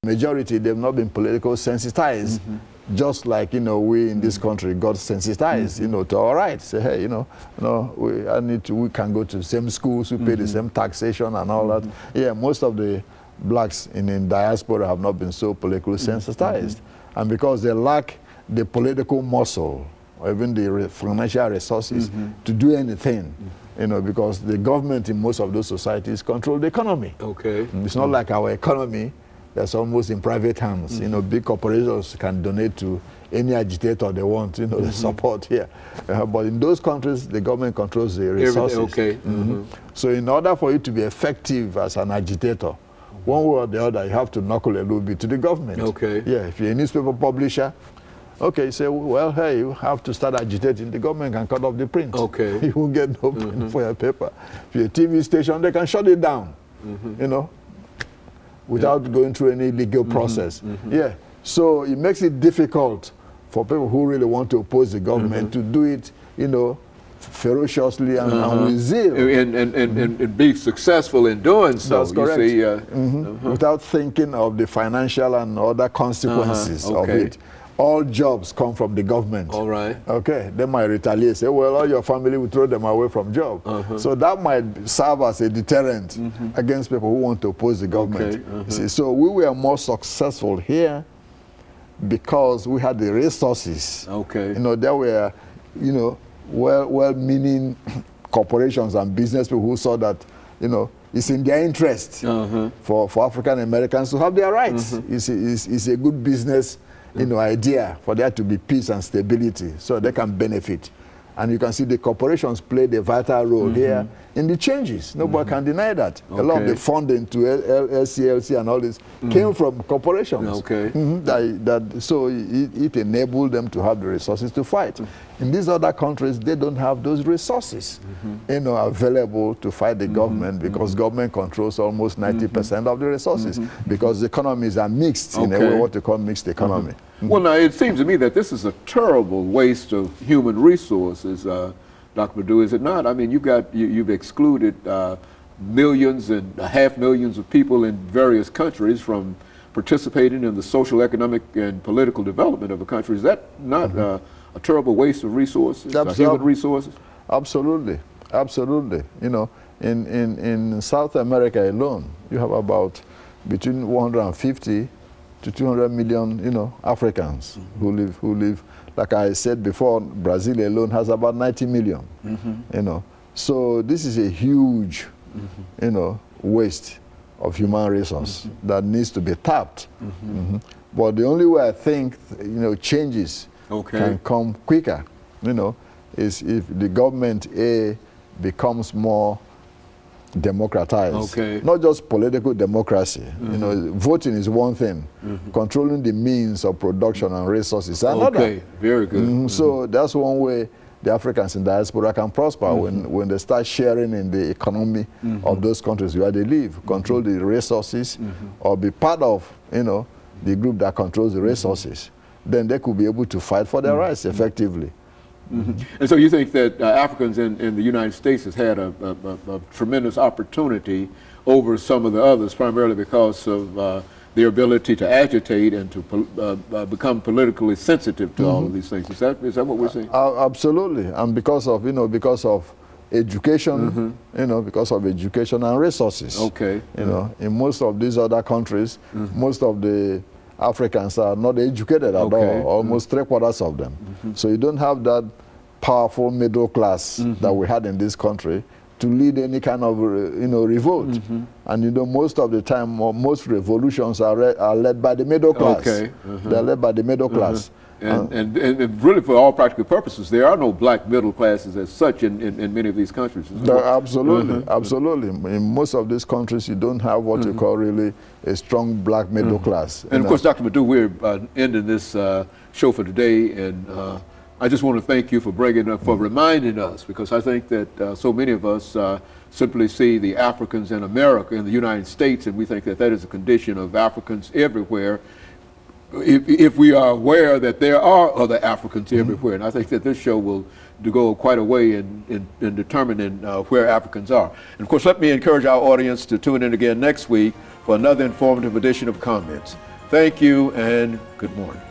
Majority, they've not been politically sensitized, just like, you know, we in this country got sensitized, you know, to our rights. Say, hey, you know, we can go to the same schools, we pay the same taxation and all that. Yeah, most of the blacks in diaspora have not been so politically sensitized. And because they lack the political muscle, or even the financial resources to do anything, you know, because the government in most of those societies control the economy. Okay. It's not like our economy that's almost in private hands. You know, big corporations can donate to any agitator they want, you know, the support here. But in those countries, the government controls the resources. Okay. So in order for you to be effective as an agitator, one way or the other, you have to knuckle a little bit to the government. Okay. Yeah, if you're a newspaper publisher, okay, you say, well, hey, you have to start agitating. The government can cut off the print. Okay. You won't get no print for your paper. If you're a TV station, they can shut it down, you know, without going through any legal process. Yeah, so it makes it difficult for people who really want to oppose the government to do it, you know, ferociously and with zeal. And be successful in doing so. That's correct. You see, without thinking of the financial and other consequences of it. All jobs come from the government. All right. Okay, they might retaliate, say, well, all your family will throw them away from job. So that might serve as a deterrent against people who want to oppose the government. See, so we were more successful here because we had the resources. Okay. You know, there were, you know, well-meaning corporations and business people who saw that, you know, it's in their interest for African Americans to have their rights. It's a good business, you know, idea for there to be peace and stability so they can benefit. And you can see the corporations played a vital role here in the changes. Nobody can deny that. A lot of the funding to LCLC and all this came from corporations. Okay. So it enabled them to have the resources to fight. In these other countries, they don't have those resources, you know, available to fight the government because government controls almost 90% of the resources because the economies are mixed in a way, what they call mixed economy. Well, now, it seems to me that this is a terrible waste of human resources, Dr. Madu, is it not? I mean, you've excluded millions and half millions of people in various countries from participating in the social, economic, and political development of a country. Is that not a terrible waste of resources, human resources? Absolutely, absolutely. You know, in South America alone, you have about between 150 to 200 million, you know, Africans who live. Like I said before, Brazil alone has about 90 million. You know, so this is a huge, you know, waste of human resource that needs to be tapped. But the only way I think, you know, changes can come quicker, you know, is if the government becomes more democratized. Not just political democracy. You know, voting is one thing. Controlling the means of production and resources is another. Very good. So that's one way the Africans in diaspora can prosper when they start sharing in the economy of those countries where they live, control the resources, or be part of, you know, the group that controls the resources. Then they could be able to fight for their rights effectively. And so you think that Africans in the United States has had a tremendous opportunity over some of the others, primarily because of their ability to agitate and to become politically sensitive to all of these things. Is that what we're saying? Absolutely, and because of, you know, because of education, you know, because of education and resources. You know, in most of these other countries, most of the Africans are not educated at all, almost 3/4 of them. So you don't have that powerful middle class that we had in this country to lead any kind of, you know, revolt. And you know, most of the time, most revolutions are led by the middle class. They're led by the middle class. And really, for all practical purposes, there are no black middle classes as such in many of these countries. Absolutely, absolutely. In most of these countries, you don't have what you call really a strong black middle class. And of course, Dr. Madu, we're ending this show for today, and I just want to thank you for reminding us, because I think that so many of us simply see the Africans in America, in the United States, and we think that that is a condition of Africans everywhere. if we are aware that there are other Africans everywhere. And I think that this show will go quite a way in determining where Africans are. And of course, let me encourage our audience to tune in again next week for another informative edition of Comments. Thank you and good morning.